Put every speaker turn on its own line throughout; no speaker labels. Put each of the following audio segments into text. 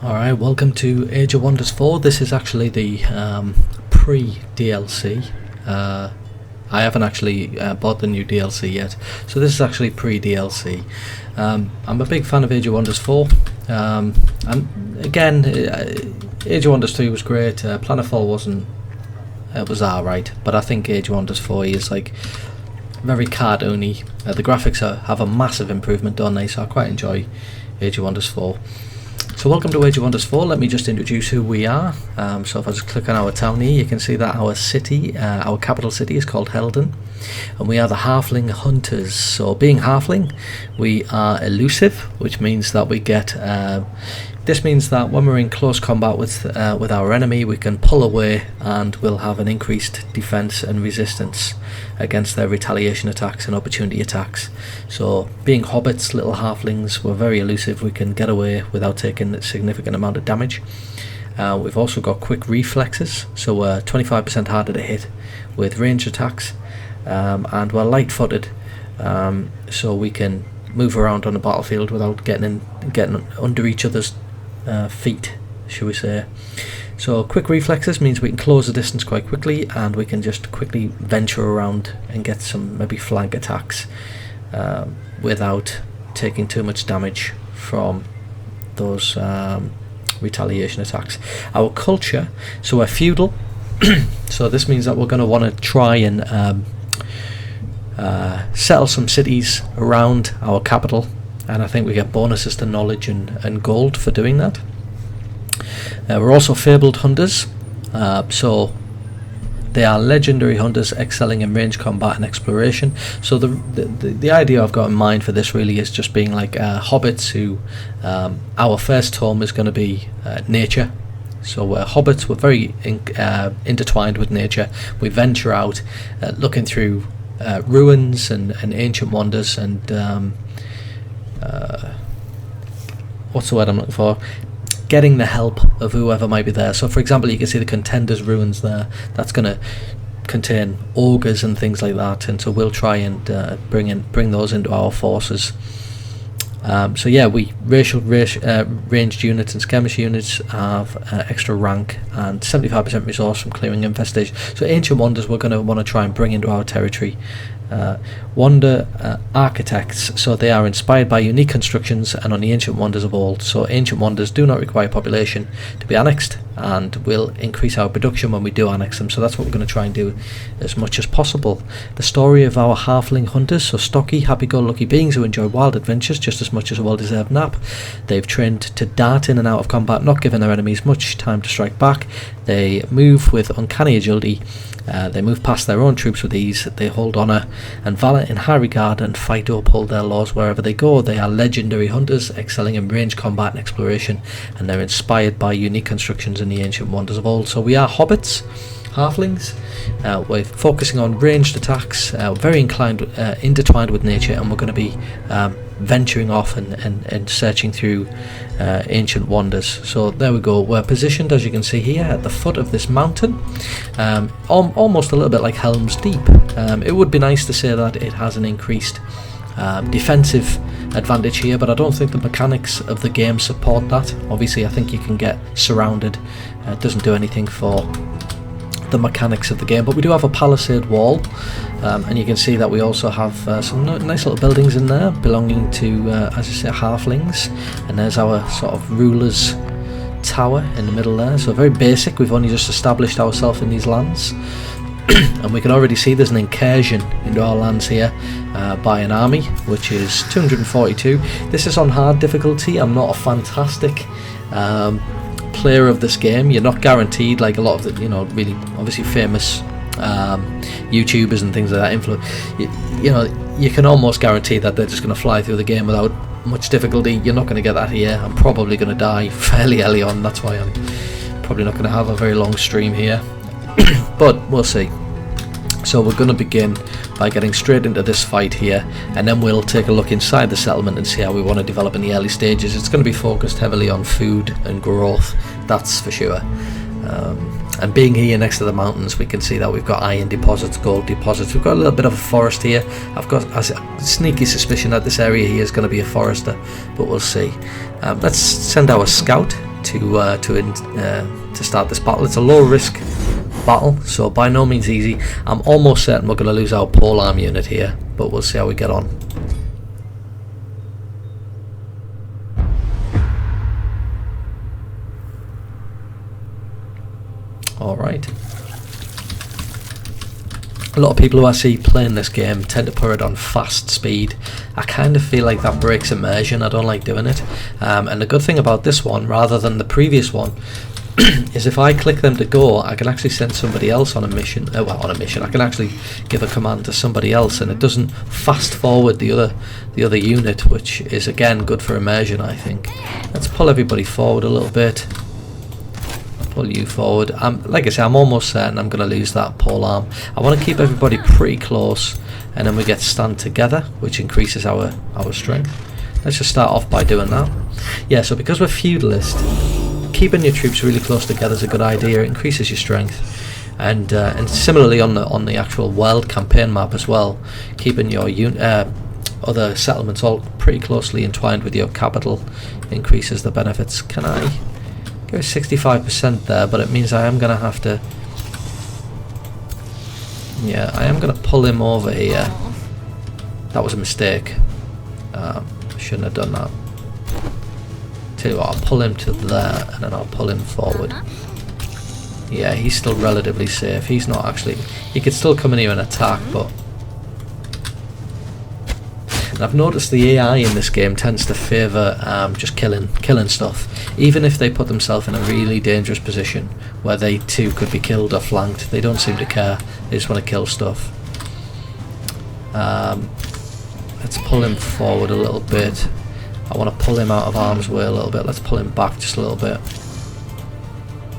Alright, welcome to Age of Wonders 4. This is actually the pre-DLC. I haven't actually bought the new DLC yet, so this is actually pre-DLC. I'm a big fan of Age of Wonders 4. And again, Age of Wonders 3 was great. Planetfall wasn't. It was alright, but I think Age of Wonders 4 is like very cartoony. The graphics have a massive improvement done there, so I quite enjoy Age of Wonders 4. So welcome to Age of Wonders 4. Let me just introduce who we are. So if I just click on our town here, you can see that our city, our capital city, is called Helden, and we are the Halfling Hunters. So being Halfling, we are elusive, which means that we get. This means that when we're in close combat with our enemy, we can pull away and we'll have an increased defense and resistance against their retaliation attacks and opportunity attacks. So being hobbits, little halflings, we're very elusive. We can get away without taking a significant amount of damage. We've also got quick reflexes, so we're 25% harder to hit with ranged attacks, and we're light-footed, so we can move around on the battlefield without getting under each other's feet, shall we say. So quick reflexes means we can close the distance quite quickly, and we can just quickly venture around and get some maybe flank attacks without taking too much damage from those retaliation attacks. Our culture, so we're feudal, so this means that we're going to want to try and settle some cities around our capital, and I think we get bonuses to knowledge and gold for doing that. We're also fabled hunters, so they are legendary hunters excelling in range combat and exploration. So the idea I've got in mind for this really is just being like hobbits who, our first home is going to be nature. So we're hobbits, we're very intertwined with nature. We venture out looking through ruins and ancient wonders and what's the word I'm looking for? Getting the help of whoever might be there. So for example, you can see the Contenders ruins there. That's going to contain ogres and things like that, and so we'll try and bring those into our forces. So yeah, we ranged units and skirmish units have extra rank and 75% resource from clearing infestation. So ancient wonders we're going to want to try and bring into our territory. Wonder architects, so they are inspired by unique constructions and on the ancient wonders of old. So ancient wonders do not require population to be annexed, and will increase our production when we do annex them. So that's what we're going to try and do as much as possible. The story of our halfling hunters, so stocky, happy-go-lucky beings who enjoy wild adventures just as much as a well-deserved nap. They've trained to dart in and out of combat, not giving their enemies much time to strike back. They move with uncanny agility. They move past their own troops with ease. They hold honour and valour in high regard and fight to uphold their laws wherever they go. They are legendary hunters excelling in range combat and exploration, and they're inspired by unique constructions in the ancient wonders of old. So we are hobbits, halflings. We're focusing on ranged attacks, very intertwined with nature, and we're going to be venturing off and searching through ancient wonders. So there we go. We're positioned, as you can see here, at the foot of this mountain, almost a little bit like Helm's Deep. It would be nice to say that it has an increased defensive advantage here, but I don't think the mechanics of the game support that. Obviously I think you can get surrounded. It doesn't do anything for the mechanics of the game, but we do have a palisade wall, and you can see that we also have some nice little buildings in there belonging to, as I say, halflings, and there's our sort of ruler's tower in the middle there. So very basic. We've only just established ourselves in these lands, and we can already see there's an incursion into our lands here by an army, which is 242. This is on hard difficulty. I'm not a fantastic player of this game. You're not guaranteed, like a lot of the, really obviously famous YouTubers and things like that, you can almost guarantee that they're just going to fly through the game without much difficulty. You're not going to get that here. I'm probably going to die fairly early on. That's why I'm probably not going to have a very long stream here, but we'll see. So we're going to begin by getting straight into this fight here, and then we'll take a look inside the settlement and see how we want to develop in the early stages. It's going to be focused heavily on food and growth, that's for sure. And being here next to the mountains, we can see that we've got iron deposits, gold deposits. We've got a little bit of a forest here. I've got a sneaky suspicion that this area here is going to be a forester, but we'll see. Let's send our scout to start this battle. It's a low risk battle, so by no means easy. I'm almost certain we're going to lose our polearm unit here, but we'll see how we get on. Alright. A lot of people who I see playing this game tend to put it on fast speed. I kind of feel like that breaks immersion. I don't like doing it. And the good thing about this one, rather than the previous one, is if I click them to go, I can actually send somebody else on a mission. Well, on a mission, I can actually give a command to somebody else, and it doesn't fast forward the other unit, which is again good for immersion, I think. Let's pull everybody forward a little bit. Pull you forward. Like I say, I'm almost certain I'm going to lose that polearm. I want to keep everybody pretty close, and then we get stand together, which increases our strength. Let's just start off by doing that. Yeah, so because we're feudalist, keeping your troops really close together is a good idea. It increases your strength, and similarly on the actual world campaign map as well, keeping your other settlements all pretty closely entwined with your capital increases the benefits. Can I go 65% there? But it means I am going to have to... Yeah, I am going to pull him over here. That was a mistake. Shouldn't have done that. Tell you what, I'll pull him to there, and then I'll pull him forward. Yeah, he's still relatively safe. He's not actually... He could still come in here and attack, but... And I've noticed the AI in this game tends to favour just killing stuff. Even if they put themselves in a really dangerous position where they too could be killed or flanked, they don't seem to care. They just want to kill stuff. Let's pull him forward a little bit. I want to pull him out of harm's way a little bit. Let's pull him back just a little bit.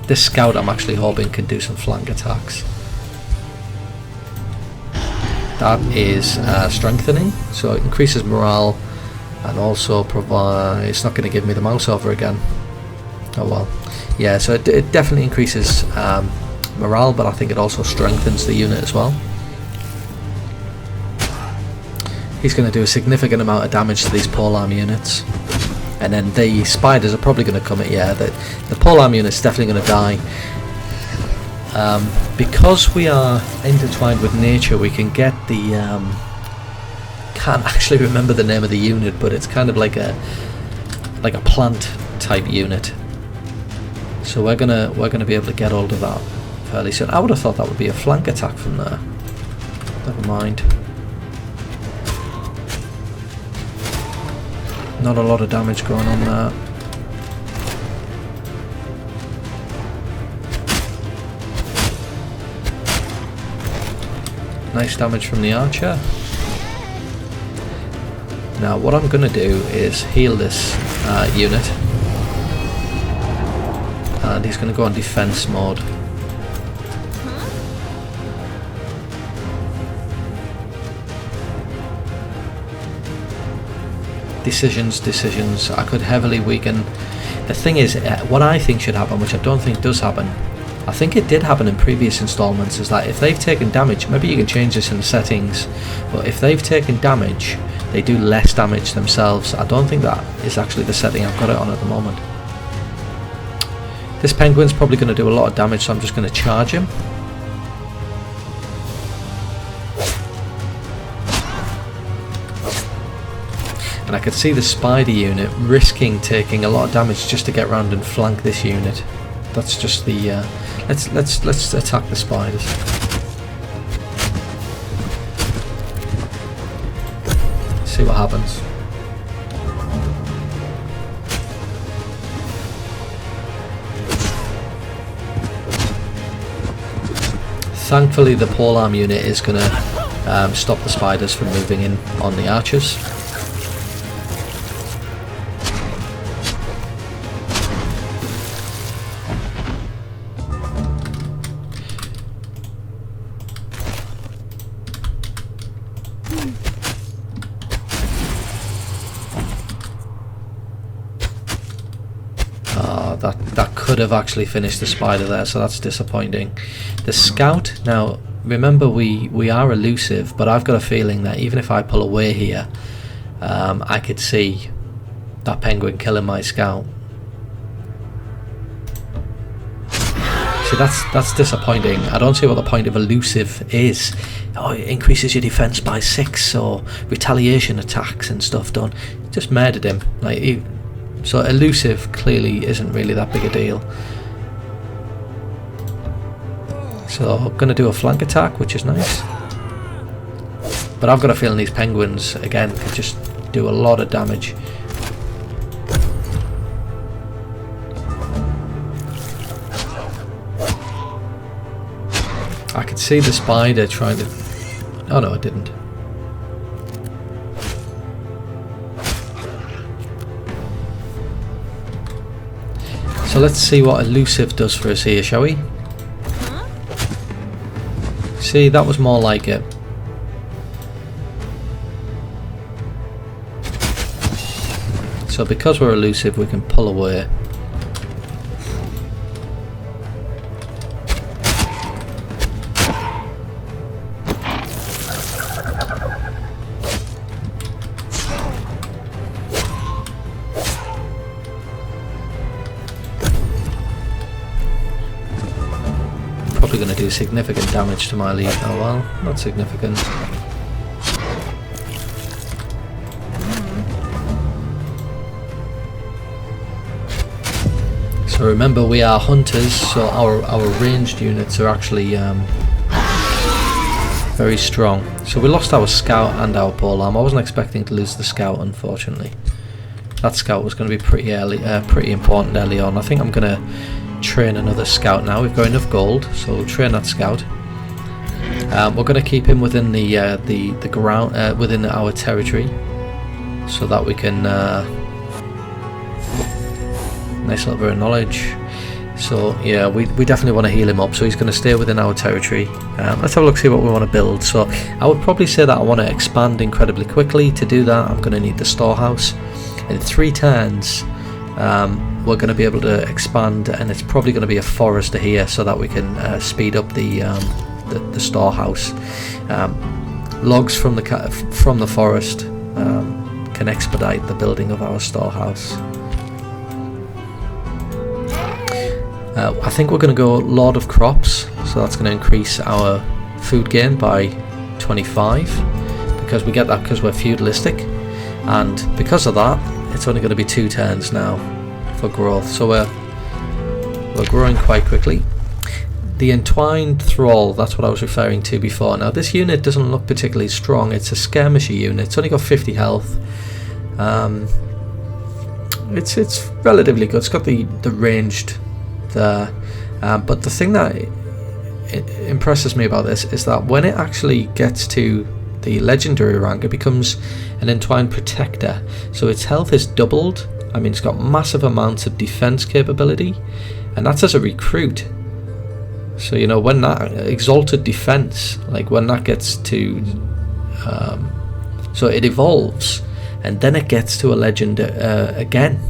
This scout I'm actually hoping can do some flank attacks. That is strengthening, so it increases morale and also provides... It's not going to give me the mouse over again. Oh well. Yeah, so it definitely increases morale, but I think it also strengthens the unit as well. He's going to do a significant amount of damage to these polearm units. And then the spiders are probably going to come at... Yeah, the polearm unit's definitely going to die. Because we are intertwined with nature, we can get the... can't actually remember the name of the unit, but it's kind of like a plant type unit. So we're gonna be able to get hold of that fairly soon. I would have thought that would be a flank attack from there. Never mind. Not a lot of damage going on there. Nice damage from the archer. Now what I'm going to do is heal this unit, and he's going to go on defense mode. Decisions. I could heavily weaken. The thing is, what I think should happen, which I don't think does happen, I think it did happen in previous installments, is that if they've taken damage, maybe you can change this in the settings, but if they've taken damage, they do less damage themselves. I don't think that is actually the setting I've got it on at the moment. This penguin's probably going to do a lot of damage, so I'm just going to charge him. And I could see the spider unit risking taking a lot of damage just to get round and flank this unit. That's just the... let's attack the spiders. See what happens. Thankfully the polearm unit is going to stop the spiders from moving in on the archers. That could have actually finished the spider there, so that's disappointing. The scout, now remember we are elusive, but I've got a feeling that even if I pull away here, I could see that penguin killing my scout. See, that's disappointing. I don't see what the point of elusive is. Oh, it increases your defense by 6, or retaliation attacks and stuff done. Just murdered him. Like, so elusive clearly isn't really that big a deal. So I'm going to do a flank attack, which is nice. But I've got a feeling these penguins, again, can just do a lot of damage. I could see the spider trying to... Oh no, it didn't. So let's see what elusive does for us here, shall we? See, that was more like it. So because we're elusive, we can pull away. Probably going to do significant damage to my elite. Oh well, not significant. So remember, we are hunters, so our ranged units are actually very strong. So we lost our scout and our polearm. I wasn't expecting to lose the scout, unfortunately. That scout was going to be pretty important early on. I think I'm going to train another scout now. We've got enough gold, so we'll train that scout. We're going to keep him within the ground, within our territory, so that we can. Nice little bit of knowledge. So yeah, we definitely want to heal him up, so he's going to stay within our territory. Let's have a look, see what we want to build. So I would probably say that I want to expand incredibly quickly. To do that, I'm going to need the storehouse. In 3 turns, we're going to be able to expand, and it's probably going to be a forester here, so that we can speed up the storehouse. Logs from the forest can expedite the building of our storehouse. I think we're going to go Lord of Crops, so that's going to increase our food gain by 25, because we get that because we're feudalistic, and because of that it's only going to be 2 turns now for growth, so we're growing quite quickly. The Entwined Thrall, that's what I was referring to before. Now this unit doesn't look particularly strong. It's a skirmisher unit. It's only got 50 health. It's relatively good. It's got the ranged there, but the thing that impresses me about this is that when it actually gets to the legendary rank, it becomes an Entwined Protector, so its health is doubled. I mean, it's got massive amounts of defense capability, and that's as a recruit. So you know, when that exalted defense, like when that gets to so it evolves and then it gets to a legend again,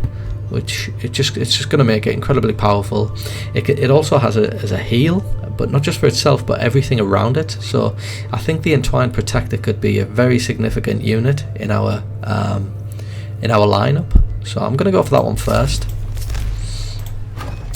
which it's just going to make it incredibly powerful. It also has as a heal, but not just for itself, but everything around it. So I think the Entwined Protector could be a very significant unit in our lineup. So I'm going to go for that one first.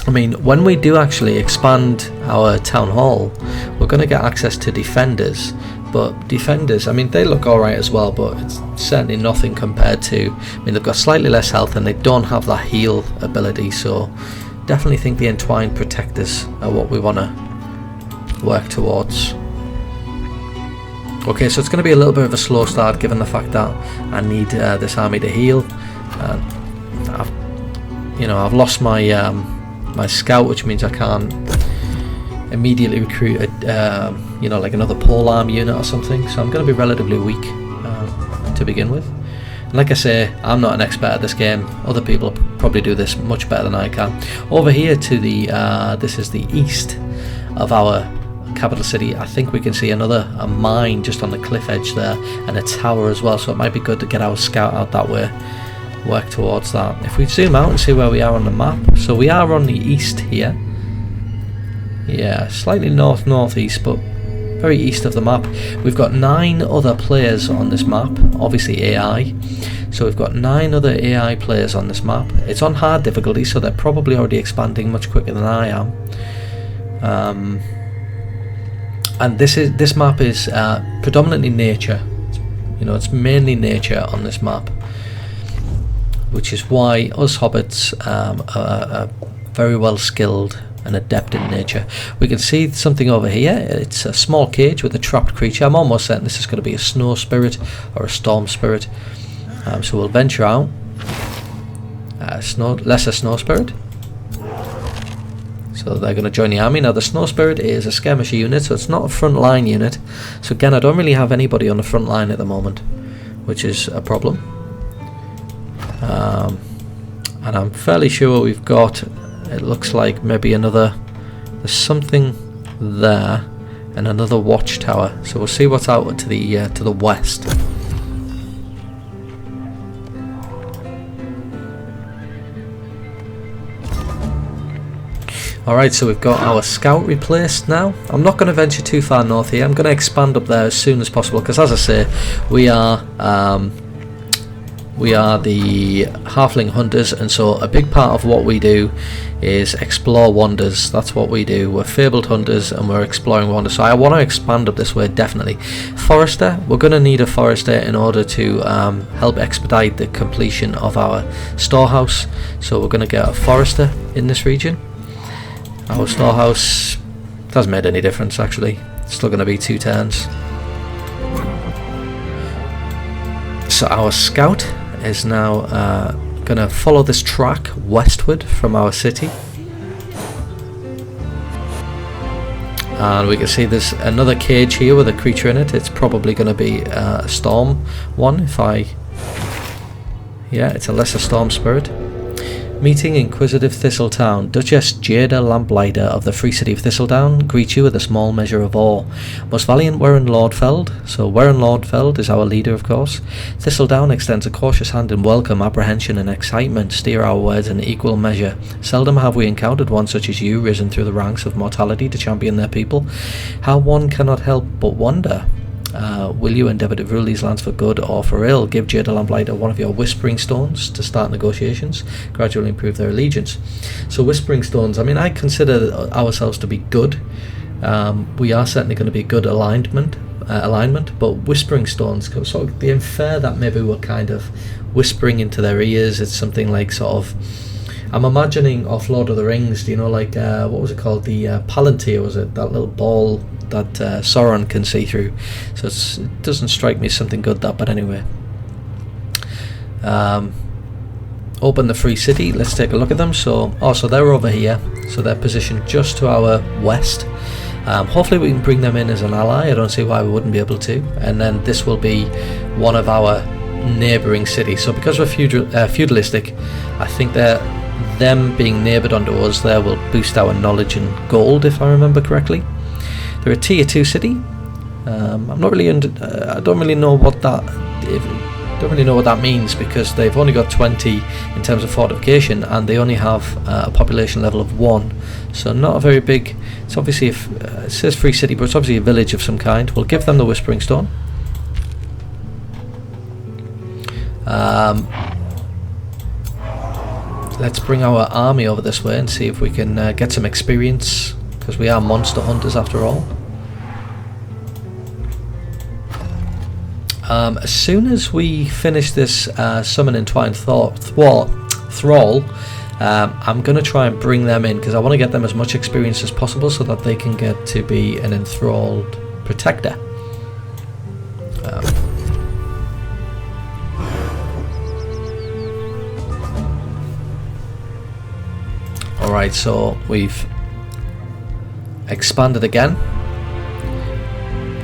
I mean, when we do actually expand our town hall, we're going to get access to defenders. But defenders, I mean, they look alright as well, but it's certainly nothing compared to... I mean, they've got slightly less health and they don't have that heal ability, so definitely think the Entwined Protectors are what we want to work towards. Okay, so it's going to be a little bit of a slow start, given the fact that I need this army to heal. I've lost my my scout, which means I can't immediately recruit like another polearm unit or something, so I'm going to be relatively weak to begin with. And like I say, I'm not an expert at this game. Other people probably do this much better than I can. Over here to the this is the east of our capital city. I think we can see a mine just on the cliff edge there, and a tower as well, so it might be good to get our scout out that way, work towards that. If we zoom out and see where we are on the map, so we are on the east here. Yeah, slightly northeast, but very east of the map. We've got 9 other players on this map, obviously AI. So we've got 9 other AI players on this map. It's on hard difficulty, so they're probably already expanding much quicker than I am. And this map is predominantly nature. You know, it's mainly nature on this map, which is why us hobbits are very well skilled and adept in nature. We can see something over here. It's a small cage with a trapped creature. I'm almost certain this is going to be a snow spirit or a storm spirit. So we'll venture out. Lesser snow spirit. So they're going to join the army. Now the snow spirit is a skirmisher unit, so it's not a front line unit. So again, I don't really have anybody on the front line at the moment, which is a problem. And I'm fairly sure we've got, it looks like maybe another, there's something there and another watchtower. So we'll see what's out to the west. Alright, so we've got our scout replaced now. I'm not going to venture too far north here. I'm going to expand up there as soon as possible because, as I say, we are the Halfling hunters, and so a big part of what we do is explore wonders. That's what we do. We're fabled hunters and we're exploring wonders. So I want to expand up this way, definitely. Forester, we're going to need a forester in order to help expedite the completion of our storehouse. So we're going to get a forester in this region. Our storehouse hasn't made any difference actually. It's still going to be 2 turns. So our scout is now going to follow this track westward from our city. And we can see there's another cage here with a creature in it. It's probably going to be a storm one yeah, it's a lesser storm spirit. Meeting Inquisitive Thistletown. Duchess Jada Lamplighter of the Free City of Thistledown greets you with a small measure of awe. Most valiant Warren Lordfeld. So Warren Lordfeld is our leader, of course. Thistledown extends a cautious hand in welcome, apprehension and excitement. Steer our words in equal measure. Seldom have we encountered one such as you, risen through the ranks of mortality to champion their people. How one cannot help but wonder. Will you endeavour to rule these lands for good or for ill? Give Jada Lamplighter one of your whispering stones to start negotiations, gradually improve their allegiance. So whispering stones, I mean, I consider ourselves to be good. We are certainly going to be good alignment, but whispering stones, sort of, they infer that maybe we're kind of whispering into their ears. It's something like sort of, I'm imagining off Lord of the Rings, do you know, like, what was it called, the palantir, was it, that little ball that Sauron can see through. So it doesn't strike me as something good, that, but anyway. Open the Free City, let's take a look at them. So they're over here, so they're positioned just to our west. Hopefully we can bring them in as an ally. I don't see why we wouldn't be able to. And then this will be one of our neighbouring cities. So because we're feudalistic, I think that them being neighboured onto us there will boost our knowledge and gold, if I remember correctly. They're a tier 2 city. I'm not really I don't really know what that means, because they've only got 20 in terms of fortification and they only have a population level of 1. So not a very big. It's obviously it says free city, but it's obviously a village of some kind. We'll give them the Whispering Stone. Let's bring our army over this way and see if we can get some experience, because we are monster hunters after all. As soon as we finish this Summon Entwined Thrall, I'm going to try and bring them in, because I want to get them as much experience as possible so that they can get to be an enthralled protector. Alright, so we've expanded again,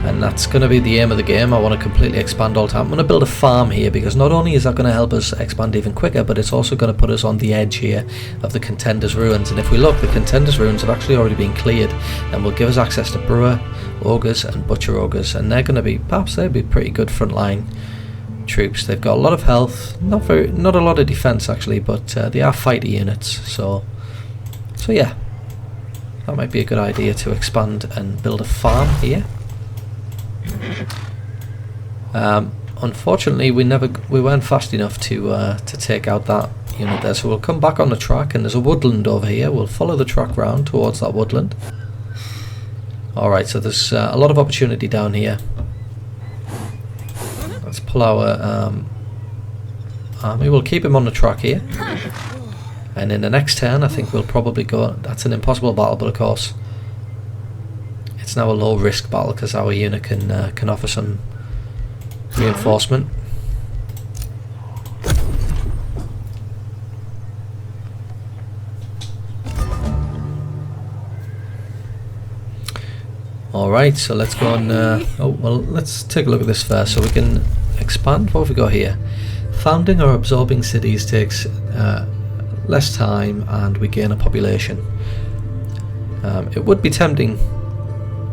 and that's going to be the aim of the game. I want to completely expand all the time. I'm going to build a farm here, because not only is that going to help us expand even quicker, but it's also going to put us on the edge here of the Contender's Ruins. And if we look, the Contender's Ruins have actually already been cleared, and will give us access to Brewer Ogres and Butcher Ogres, and they're going to be, perhaps they'll be pretty good frontline troops. They've got a lot of health, not a lot of defense actually, but they are fighter units, so yeah, that might be a good idea to expand and build a farm here. Unfortunately, we weren't fast enough to take out that unit there, so we'll come back on the track, and there's a woodland over here. We'll follow the track round towards that woodland. Alright, so there's a lot of opportunity down here. Let's pull our army. We'll keep him on the track here. And in the next turn, I think we'll probably go... That's an impossible battle, but of course, it's now a low-risk battle because our unit can offer some reinforcement. Alright, so let's go and... oh, well, let's take a look at this first so we can expand. What have we got here? Founding or absorbing cities takes less time and we gain a population. It would be tempting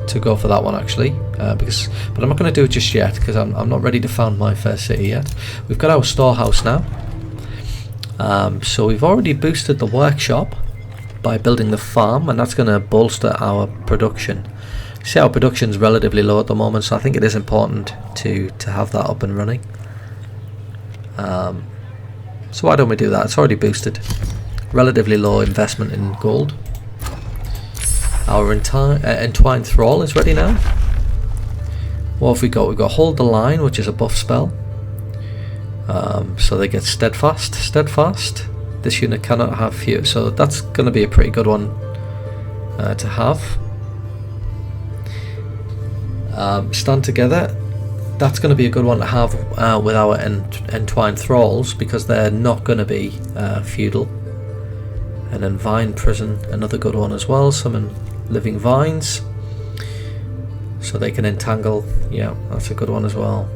to go for that one actually, but I'm not going to do it just yet because I'm not ready to found my first city yet. We've got our storehouse now. So we've already boosted the workshop by building the farm, and that's going to bolster our production. See, our production's relatively low at the moment, so I think it is important to have that up and running. So why don't we do that? It's already boosted. Relatively low investment in gold. Our entwined thrall is ready now. What have we got? We've got hold the line, which is a buff spell. So they get steadfast. Steadfast. This unit cannot have few, so that's going to be a pretty good one to have. Stand together. That's going to be a good one to have with our entwined thralls because they're not going to be feudal. And then vine prison, another good one as well. Summon living vines so they can entangle. Yeah, that's a good one as well.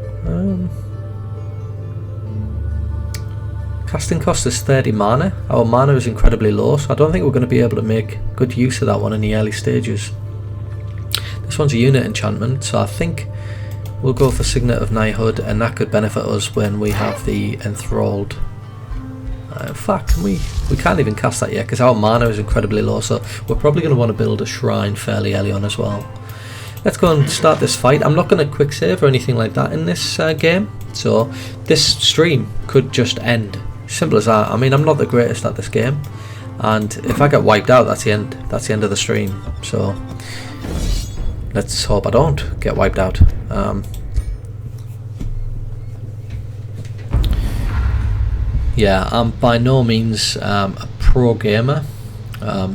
Casting cost is 30 mana. Our mana is incredibly low, so I don't think we're going to be able to make good use of that one in the early stages. This one's a unit enchantment, so I think we'll go for Signet of Knighthood, and that could benefit us when we have the enthralled. In fact, we can't even cast that yet because our mana is incredibly low, so we're probably going to want to build a shrine fairly early on as well. Let's go and start this fight. I'm not going to quick save or anything like that in this game, so this stream could just end. Simple as that. I mean, I'm not the greatest at this game, and if I get wiped out, that's the end. That's the end of the stream. So let's hope I don't get wiped out. Yeah, I'm by no means a pro gamer,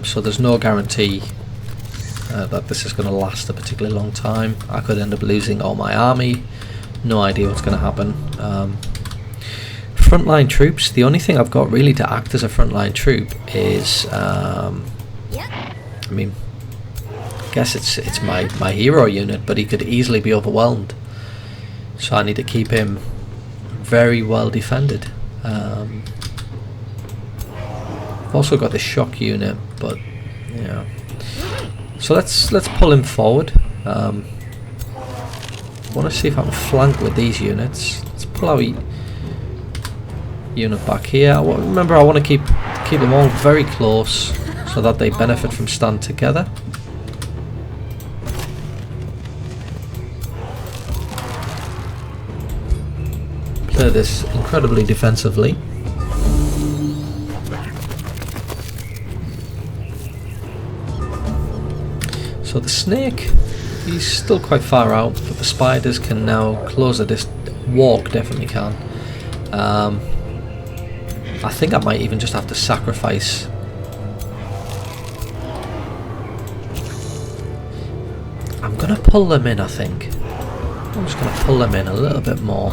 so there's no guarantee that this is going to last a particularly long time. I could end up losing all my army. No idea what's going to happen. Frontline troops, the only thing I've got really to act as a frontline troop is, I mean, I guess it's my hero unit, but he could easily be overwhelmed. So I need to keep him very well defended. I've also got the shock unit, but yeah. So let's pull him forward. I want to see if I can flank with these units. Let's pull our unit back here. Remember, I want to keep them all very close so that they benefit from stand together. Play this incredibly defensively. So the snake, he's still quite far out, but the spiders can now close a walk, definitely can. I think I might even just have to sacrifice. I'm gonna pull them in, I think. I'm just gonna pull them in a little bit more.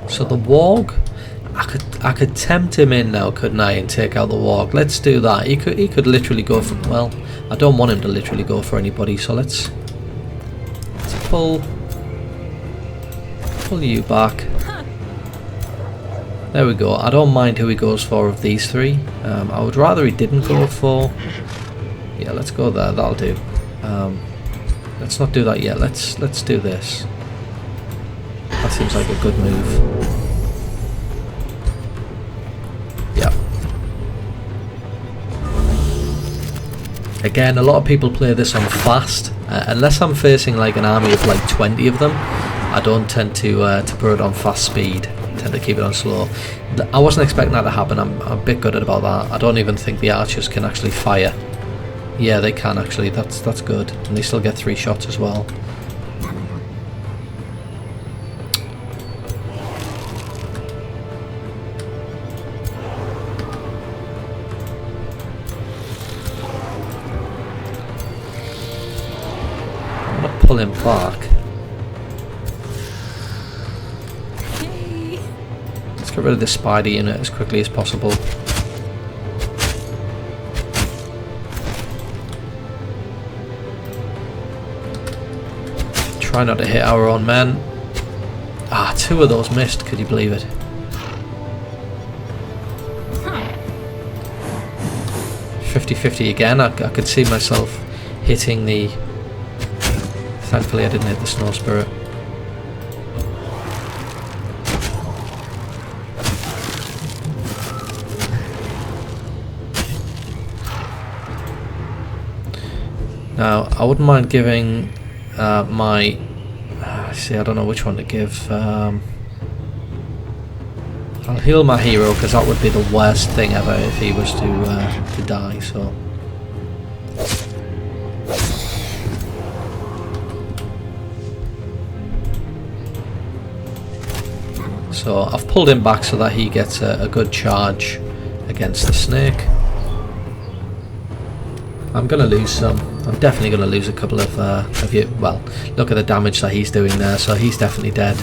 So the warg, I could tempt him in now, couldn't I, and take out the warg. Let's do that. He could literally go for, well, I don't want him to literally go for anybody, so let's pull you back. There we go. I don't mind who he goes for of these three. I would rather he didn't go for, yeah, let's go there, that'll do. Let's not do that yet. Let's do this. That seems like a good move. Yeah. Again, a lot of people play this on fast. Unless I'm facing like an army of like 20 of them, I don't tend to put it on fast speed. tend to keep it on slow. I wasn't expecting that to happen. I'm a bit gutted about that. I don't even think the archers can actually fire. Yeah, they can actually. That's good. And they still get 3 shots as well. I'm gonna pull him back. Let's get rid of this spider unit as quickly as possible. Try not to hit our own men. Ah, 2 of those missed, could you believe it? Huh. 50-50 again. I could see myself hitting the... Thankfully I didn't hit the snow spirit. Now, I wouldn't mind giving my... see, I don't know which one to give. I'll heal my hero, because that would be the worst thing ever if he was to die, so... So, I've pulled him back so that he gets a good charge against the snake. I'm going to lose some. I'm definitely going to lose a couple of you. Well, look at the damage that he's doing there, so he's definitely dead.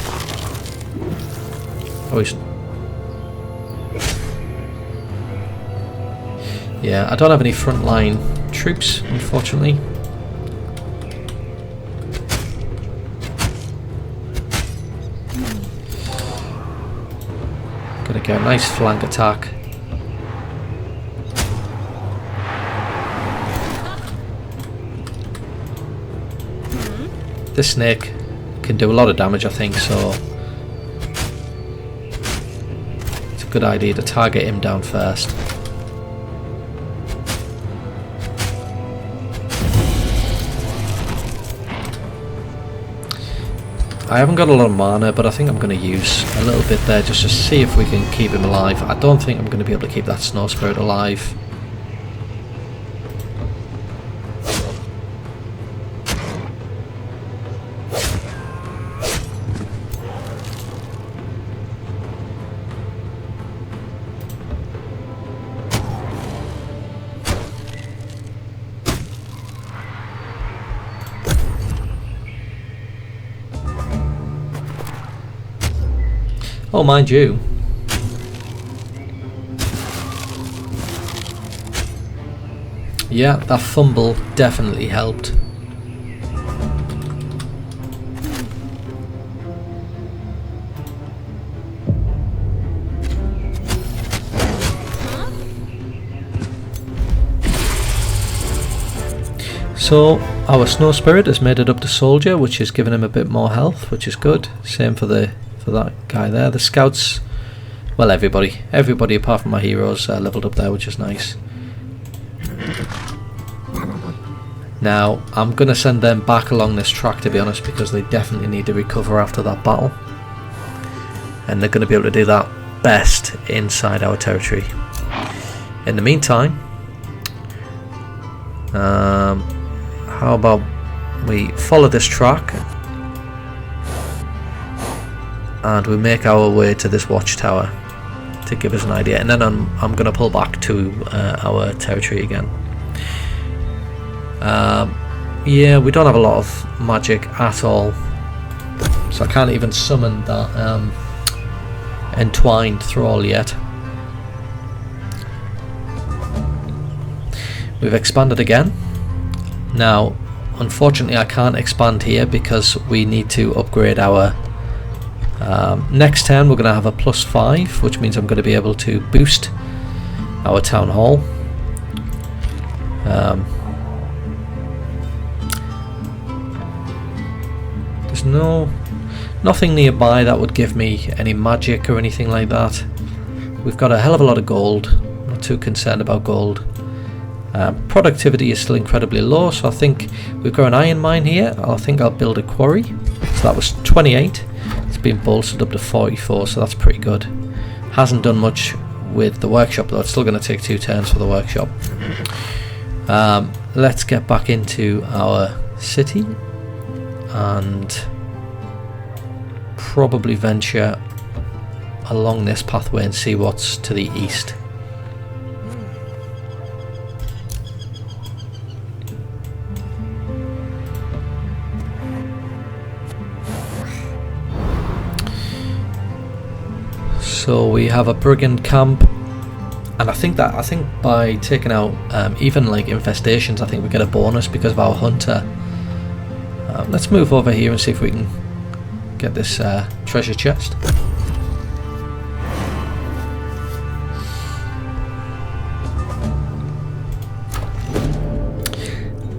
Oh, he's... Yeah, I don't have any frontline troops, unfortunately. Gonna get a nice flank attack. This snake can do a lot of damage, I think, so it's a good idea to target him down first. I haven't got a lot of mana, but I think I'm going to use a little bit there just to see if we can keep him alive. I don't think I'm going to be able to keep that snow spirit alive. Oh, mind you. Yeah, that fumble definitely helped. So, our snow spirit has made it up to soldier, which has given him a bit more health, which is good. Same for that guy there. The scouts, well, everybody apart from my heroes leveled up there, which is nice. Now I'm gonna send them back along this track, to be honest, because they definitely need to recover after that battle, and they're gonna be able to do that best inside our territory. In the meantime, how about we follow this track and we make our way to this watchtower to give us an idea, and then I'm going to pull back to our territory again. Yeah, we don't have a lot of magic at all, so I can't even summon that entwined thrall yet. We've expanded again. Now, unfortunately I can't expand here because we need to upgrade our... next turn we're going to have a +5, which means I'm going to be able to boost our town hall. There's nothing nearby that would give me any magic or anything like that. We've got a hell of a lot of gold. I'm not too concerned about gold. Productivity is still incredibly low, so I think we've got an iron mine here. I think I'll build a quarry. So that was 28. It's been bolstered up to 44, so that's pretty good. Hasn't done much with the workshop though. It's still going to take 2 turns for the workshop. Let's get back into our city and probably venture along this pathway and see what's to the east. So we have a brigand camp, and I think by taking out even like infestations, I think we get a bonus because of our hunter. Let's move over here and see if we can get this treasure chest.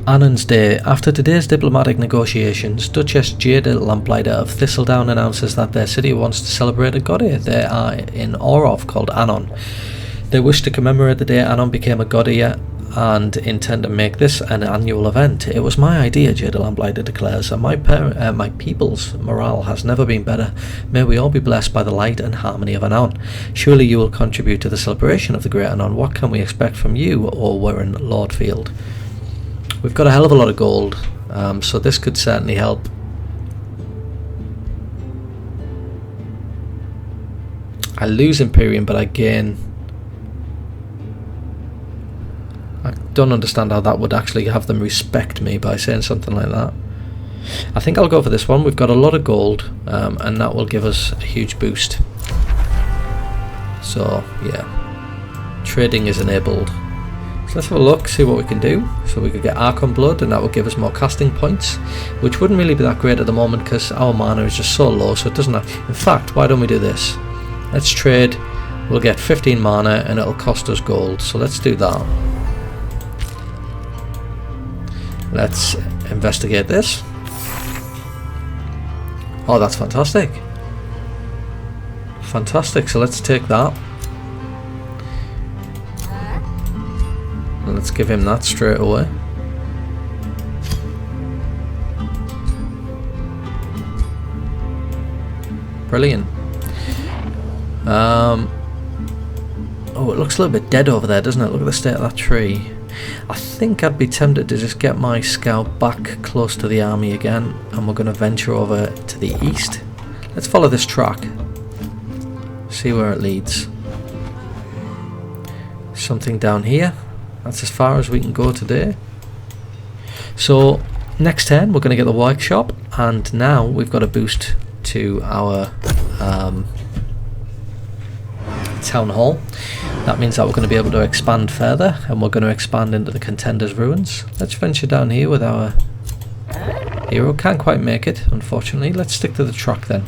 Annan's Day. After today's diplomatic negotiations, Duchess Jada Lamplighter of Thistledown announces that their city wants to celebrate a goddess they are in awe of called Annon. They wish to commemorate the day Annon became a goddess and intend to make this an annual event. It was my idea, Jada Lamplighter declares, and my people's morale has never been better. May we all be blessed by the light and harmony of Annon. Surely you will contribute to the celebration of the great Annon. What can we expect from you, O Warren Lordfield? We've got a hell of a lot of gold, so this could certainly help. I lose Imperium, but I gain... I don't understand how that would actually have them respect me by saying something like that. I think I'll go for this one. We've got a lot of gold, and that will give us a huge boost. So, yeah. Trading is enabled. So let's have a look, see what we can do. So we could get Archon Blood, and that will give us more casting points, which wouldn't really be that great at the moment because our mana is just so low, so it doesn't have... In fact, why don't we do this? Let's trade. We'll get 15 mana and it'll cost us gold, so let's do that. Let's investigate this. Oh, that's fantastic. Fantastic, so let's take that. Let's give him that straight away. Brilliant. Oh, it looks a little bit dead over there, doesn't it? Look at the state of that tree. I think I'd be tempted to just get my scout back close to the army again, and we're going to venture over to the east. Let's follow this track. See where it leads. Something down here. That's as far as we can go today. So next turn we're going to get the workshop, and now we've got a boost to our town hall. That means that we're going to be able to expand further, and we're going to expand into the Contender's Ruins. Let's venture down here with our hero. Can't quite make it, unfortunately. Let's stick to the track then.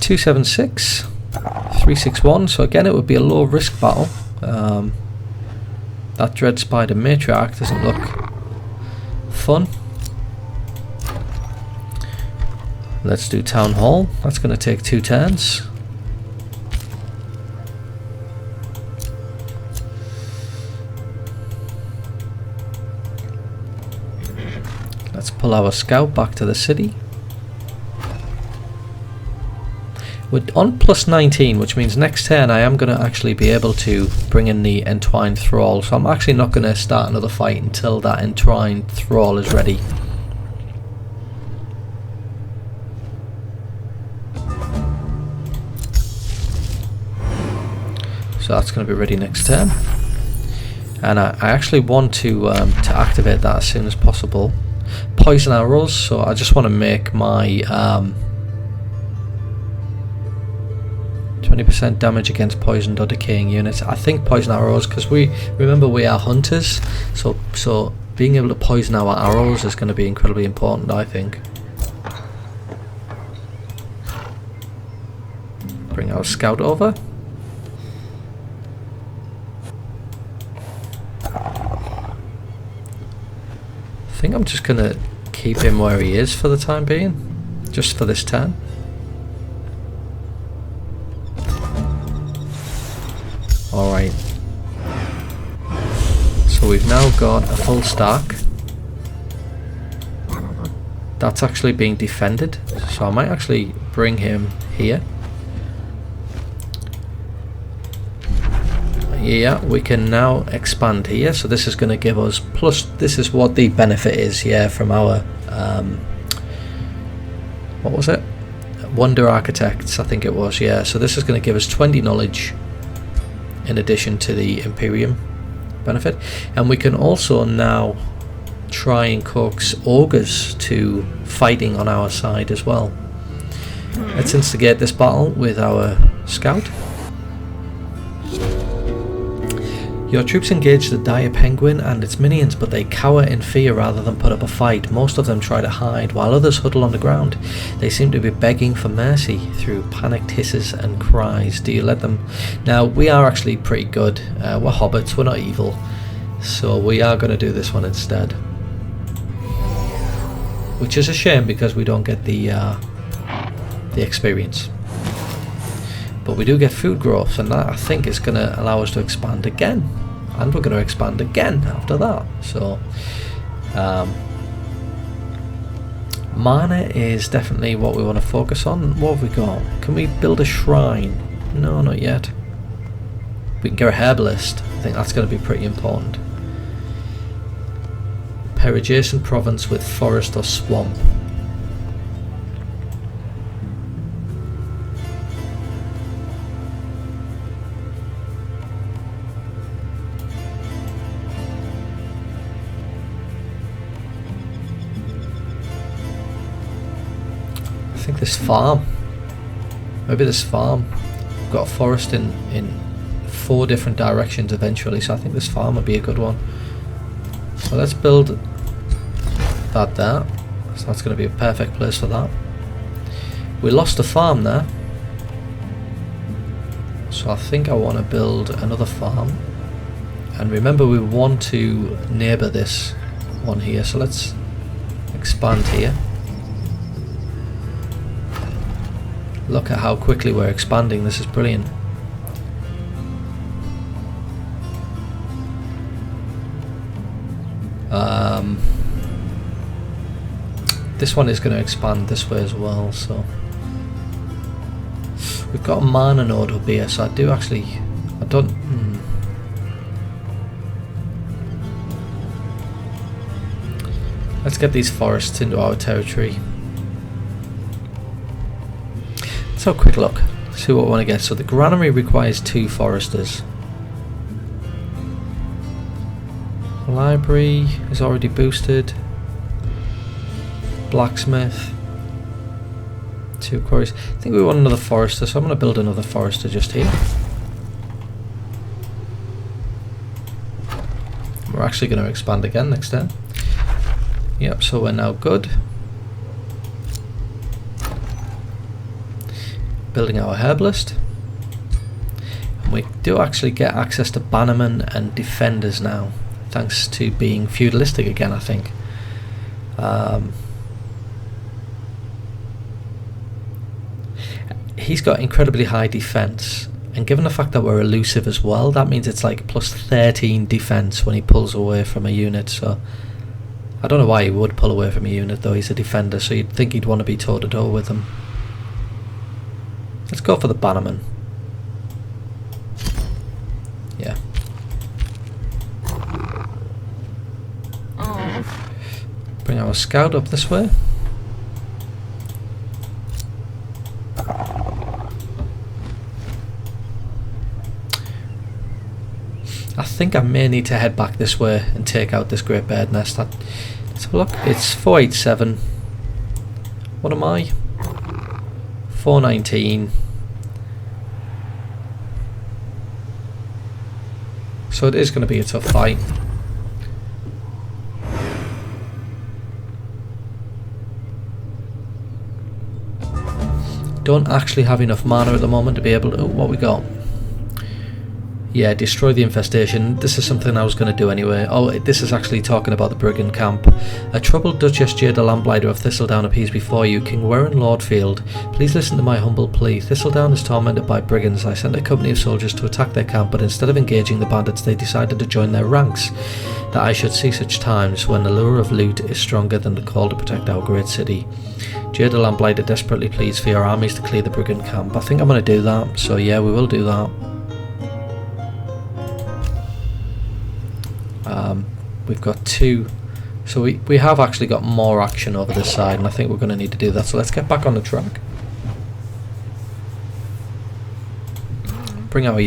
(276) 361. So again, it would be a low risk battle. That Dread Spider Matriarch doesn't look fun. Let's do Town Hall. That's going to take 2 turns. Let's pull our scout back to the city. We're on plus 19, which means next turn I am going to actually be able to bring in the Entwined Thrall. So I'm actually not going to start another fight until that Entwined Thrall is ready. So that's going to be ready next turn. And I actually want to activate that as soon as possible. Poison arrows, so I just want to make my 20% damage against poisoned or decaying units. I think poison arrows, because we are hunters, so being able to poison our arrows is going to be incredibly important, I think. Bring our scout over. I think I'm just going to keep him where he is for the time being, just for this turn. Alright. So we've we've now got a full stack. That's actually being defended, so I might actually bring him here. Yeah, we can now expand here, so this is going to give us, plus this is what the benefit is, yeah, from our what was it, Wonder Architects, I think it was, yeah. So this is going to give us 20 knowledge in addition to the Imperium benefit, and we can also now try and coax ogres to fighting on our side as well. Let's instigate this battle with our scout. Your troops engage the dire penguin and its minions, but they cower in fear rather than put up a fight. Most of them try to hide, while others huddle on the ground. They seem to be begging for mercy through panicked hisses and cries. Do you let them? Now, we are actually pretty good. We're hobbits, we're not evil. So we are going to do this one instead. Which is a shame because we don't get the experience. But we do get food growth, and that I think is going to allow us to expand again. And we're going to expand again after that. So, mana is definitely what we want to focus on. What have we got? Can we build a shrine? No, not yet. We can get a herbalist. I think that's going to be pretty important. Pair adjacent province with forest or swamp. I think this farm. Maybe this farm. We've got a forest in 4 different directions eventually, so I think this farm would be a good one. So let's build that there. So that's going to be a perfect place for that. We lost a farm there, so I think I want to build another farm. And remember, we want to neighbour this one here, so let's expand here. Look at how quickly we're expanding. This is brilliant. This one is going to expand this way as well, so we've got a mana node up here, so I do actually, I don't, let's get these forests into our territory. Let's have a quick look, see what we want to get. So the granary requires 2 foresters. Library is already boosted. Blacksmith, 2 quarries. I think we want another forester, so I'm going to build another forester just here. We're actually going to expand again next turn. Yep, so we're now good. Building our herbalist. And we do actually get access to bannermen and defenders now, thanks to being feudalistic again, I think. He's got incredibly high defense, and given the fact that we're elusive as well, that means it's like plus 13 defense when he pulls away from a unit. So I don't know why he would pull away from a unit, though. He's a defender, so you'd think he'd want to be toe to toe with him. Let's go for the bannerman. Yeah. Bring our scout up this way. I think I may need to head back this way and take out this great bird nest. Let's have a look. It's 487. What am I? 419. So it is going to be a tough fight. Don't actually have enough mana at the moment to be able to... Oh, what we got? Yeah, destroy the infestation. This is something I was going to do anyway. Oh, this is actually talking about the brigand camp. A troubled Duchess Jade, Lamplighter of Thistledown, appears before you. King Warren Lordfield, please listen to my humble plea. Thistledown is tormented by brigands. I sent a company of soldiers to attack their camp, but instead of engaging the bandits, they decided to join their ranks. That I should see such times when the lure of loot is stronger than the call to protect our great city. Jade, Lamplighter desperately pleads for your armies to clear the brigand camp. I think I'm going to do that, so yeah, we will do that. We've got 2, so we have actually got more action over this side, and I think we're going to need to do that. So let's get back on the track. Bring our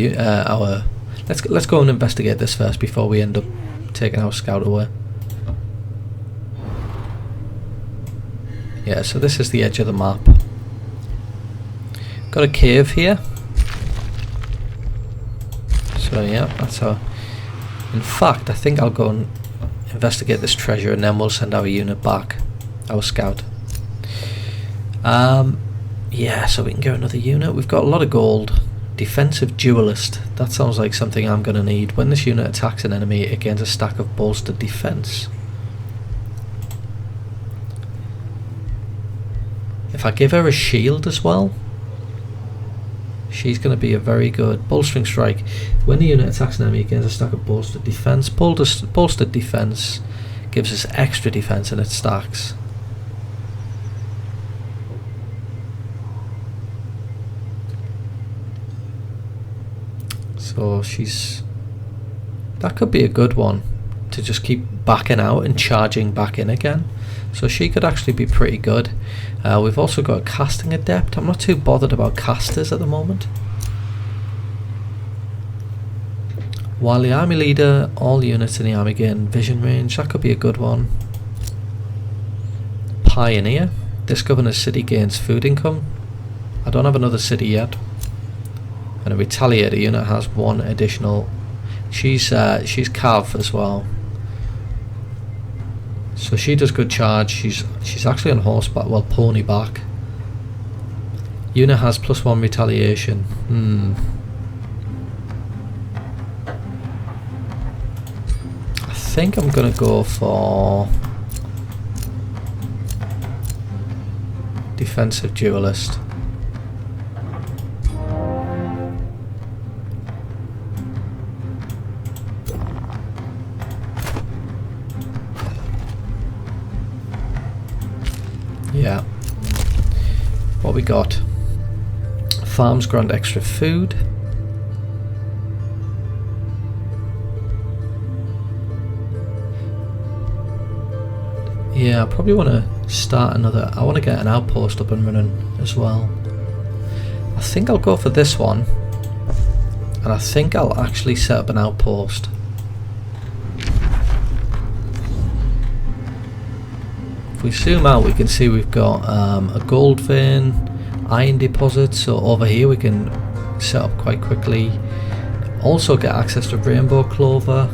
let's go and investigate this first before we end up taking our scout away. Yeah, so this is the edge of the map. Got a cave here. So yeah, that's how. In fact, I think I'll go and investigate this treasure, and then we'll send our unit back, our scout. Yeah, so we can get another unit. We've got a lot of gold. Defensive duelist. That sounds like something I'm going to need. When this unit attacks an enemy, it gains a stack of bolstered defense. If I give her a shield as well, she's going to be a very good bolstering strike. When the unit attacks an enemy, it gains a stack of bolstered defense. Bolstered defense gives us extra defense and it stacks. So that could be a good one to just keep backing out and charging back in again. So she could actually be pretty good. We've also got a casting adept. I'm not too bothered about casters at the moment. While the army leader, all units in the army gain vision range. That could be a good one. Pioneer. This governor's city gains food income. I don't have another city yet. And a retaliator unit has 1 additional. She's Cav as well. So she does good charge. She's actually on horseback, well, pony back. Unit has +1 retaliation. I think I'm gonna go for defensive duelist. Yeah. What we got? Farms grant extra food. Yeah, I probably want to start another. I want to get an outpost up and running as well. I think I'll go for this one. And I think I'll actually set up an outpost. If we zoom out, we can see we've got a gold vein, iron deposit, so over here we can set up quite quickly. Also get access to rainbow clover,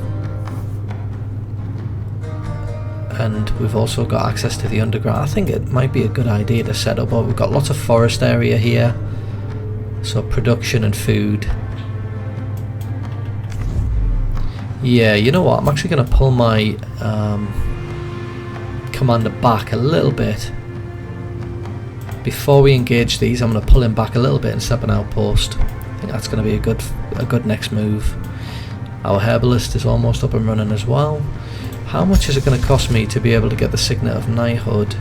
and we've also got access to the underground. I think it might be a good idea to set up, we've got lots of forest area here, so production and food. Yeah, you know what, I'm actually going to pull my commander back a little bit. Before we engage these, I'm going to pull him back a little bit and set up an outpost. I think that's going to be a good next move. Our herbalist is almost up and running as well. How much is it going to cost me to be able to get the signet of knighthood?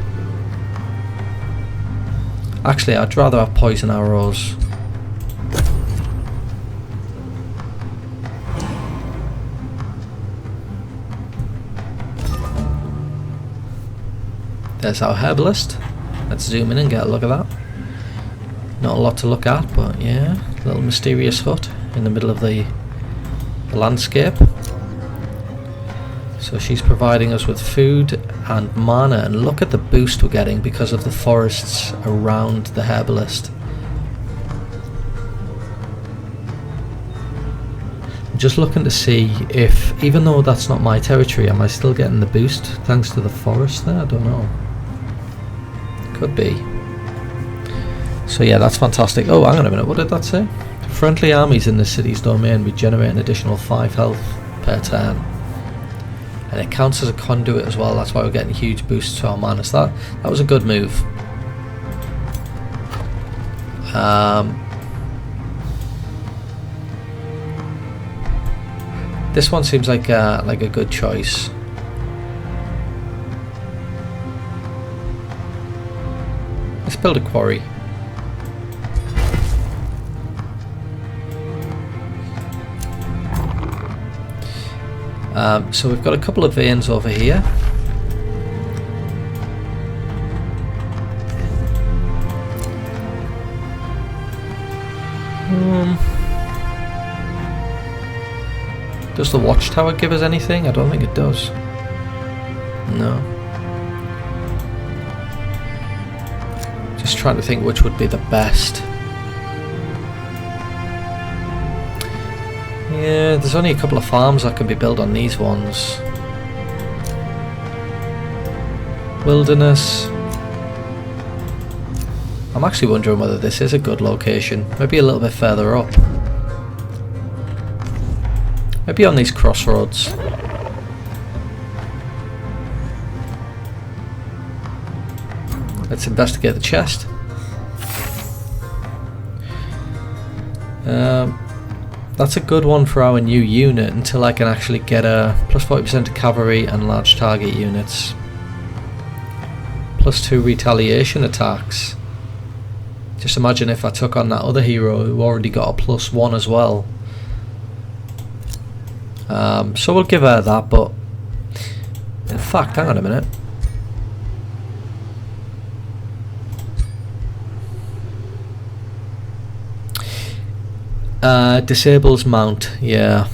Actually, I'd rather have poison arrows. There's our herbalist. Let's zoom in and get a look at that. Not a lot to look at, but yeah, a little mysterious hut in the middle of the landscape. So she's providing us with food and mana, and look at the boost we're getting because of the forests around the herbalist. I'm just looking to see if, even though that's not my territory, am I still getting the boost thanks to the forest there? I don't know. Could be. So yeah, that's fantastic. Oh, hang on a minute, what did that say? Friendly armies in the city's domain regenerate an additional 5 health per turn. And it counts as a conduit as well, that's why we're getting huge boosts to our mana. So that was a good move. This one seems like a good choice. Let's build a quarry. So we've got a couple of veins over here. Does the watchtower give us anything? I don't think it does. No. Just trying to think which would be the best. Yeah, there's only a couple of farms that can be built on these ones. Wilderness. I'm actually wondering whether this is a good location. Maybe a little bit further up. Maybe on these crossroads. Let's investigate the chest. That's a good one for our new unit until I can actually get a plus 40% to cavalry and large target units. Plus 2 retaliation attacks. Just imagine if I took on that other hero who already got a plus 1 as well. So we'll give her that, but in fact, hang on a minute. Disables mount, yeah.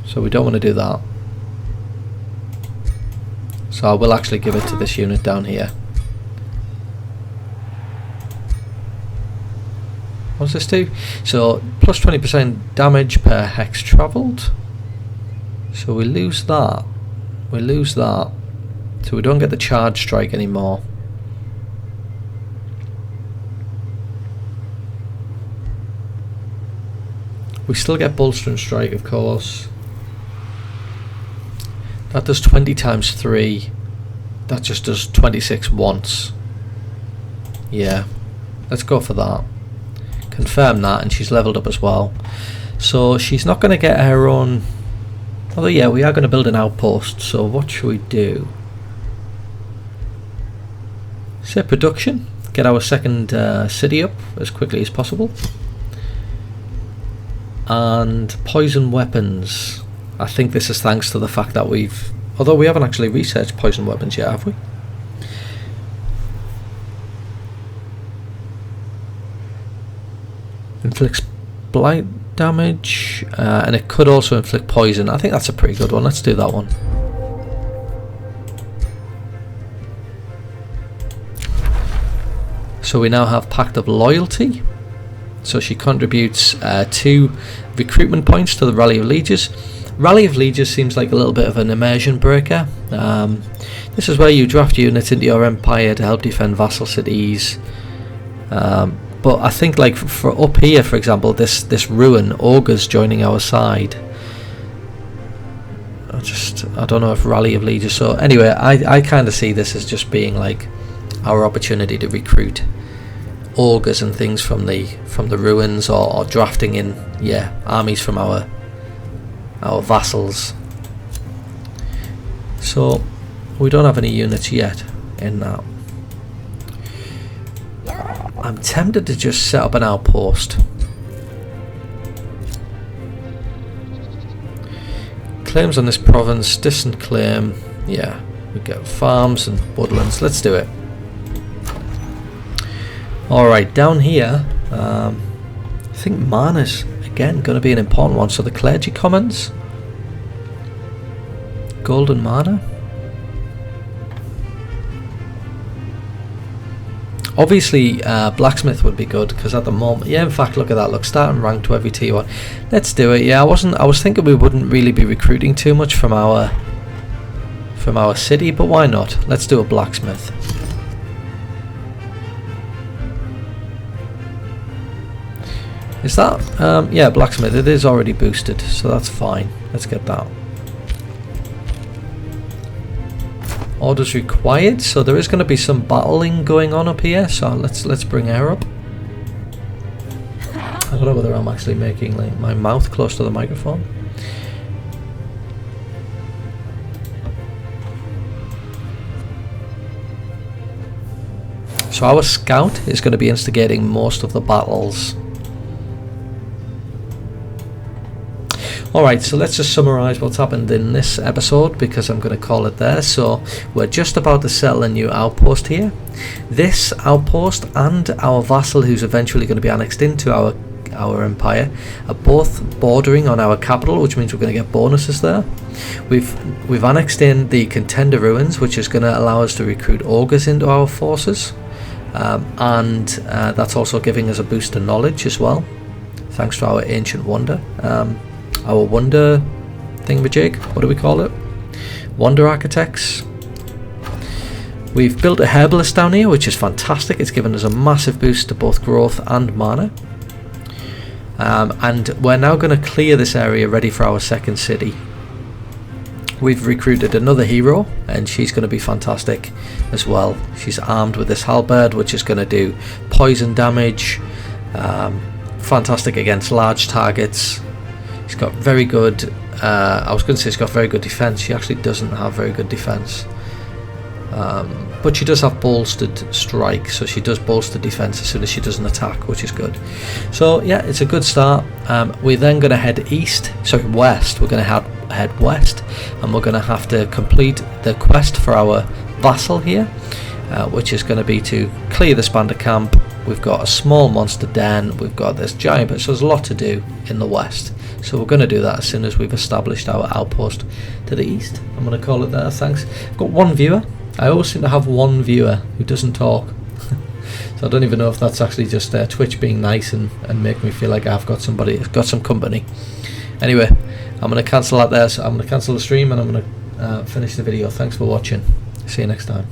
So we don't want to do that. So I will actually give it to this unit down here. What does this do? So plus 20% damage per hex travelled. So we lose that. We lose that. So we don't get the charge strike anymore. We still get bolster and strike, of course. That does 20 times 3. That just does 26 once. Yeah, let's go for that. Confirm that, and she's leveled up as well. So she's not going to get her own. Although yeah, we are going to build an outpost. So what should we do? Say production. Get our second city up as quickly as possible. And poison weapons. I think this is thanks to the fact that we've, although we haven't actually researched poison weapons yet, have we? Inflicts blight damage, and it could also inflict poison. I think that's a pretty good one. Let's do that one. So we now have Pact of Loyalty. So she contributes 2 recruitment points to the Rally of Lieges. Rally of Lieges seems like a little bit of an immersion breaker. This is where you draft units into your empire to help defend vassal cities. But I think, like for up here, for example, this ruin, ogres joining our side. I don't know if Rally of Lieges. So anyway, I kind of see this as just being like our opportunity to recruit ogres and things from the ruins, or drafting in armies from our vassals. So we don't have any units yet in that. I'm tempted to just set up an outpost. Claims on this province, distant claim. Yeah, we get farms and woodlands. Let's do it. Alright, down here, I think mana's again going to be an important one. So the clergy commons, golden mana. Obviously, blacksmith would be good because at the moment, yeah. In fact, look at that. Look, starting rank to every tier 1. Let's do it. Yeah, I was thinking we wouldn't really be recruiting too much from our city, but why not? Let's do a blacksmith. Is that, yeah, blacksmith, it is already boosted, so that's fine. Let's get that. Orders required, so there is going to be some battling going on up here, so let's bring her up. I don't know whether I'm actually making like my mouth close to the microphone. So our scout is going to be instigating most of the battles. Alright, so let's just summarise what's happened in this episode, because I'm going to call it there. So we're just about to settle a new outpost here. This outpost and our vassal, who's eventually going to be annexed into our empire, are both bordering on our capital, which means we're going to get bonuses there. We've annexed in the contender ruins, which is going to allow us to recruit ogres into our forces, and that's also giving us a boost in knowledge as well, thanks to our ancient wonder. Our wonder thingamajig, what do we call it? Wonder architects. We've built a herbalist down here, which is fantastic. It's given us a massive boost to both growth and mana. And we're now going to clear this area ready for our second city. We've recruited another hero, and she's going to be fantastic as well. She's armed with this halberd, which is going to do poison damage. Fantastic against large targets. She's got very good, I was going to say she's got very good defense. She actually doesn't have very good defense. But she does have bolstered strike, so she does bolster defense as soon as she does an attack, which is good. So yeah, it's a good start. We're then going to head west. We're going to head west, and we're going to have to complete the quest for our vassal here, which is going to be to clear the Spander camp. We've got a small monster den, we've got this giant, so there's a lot to do in the west. So we're going to do that as soon as we've established our outpost to the east. I'm going to call it there, thanks. I've got one viewer. I always seem to have one viewer who doesn't talk. So I don't even know if that's actually just Twitch being nice and make me feel like I've got some company. Anyway, I'm going to cancel that there. So I'm going to cancel the stream, and I'm going to finish the video. Thanks for watching. See you next time.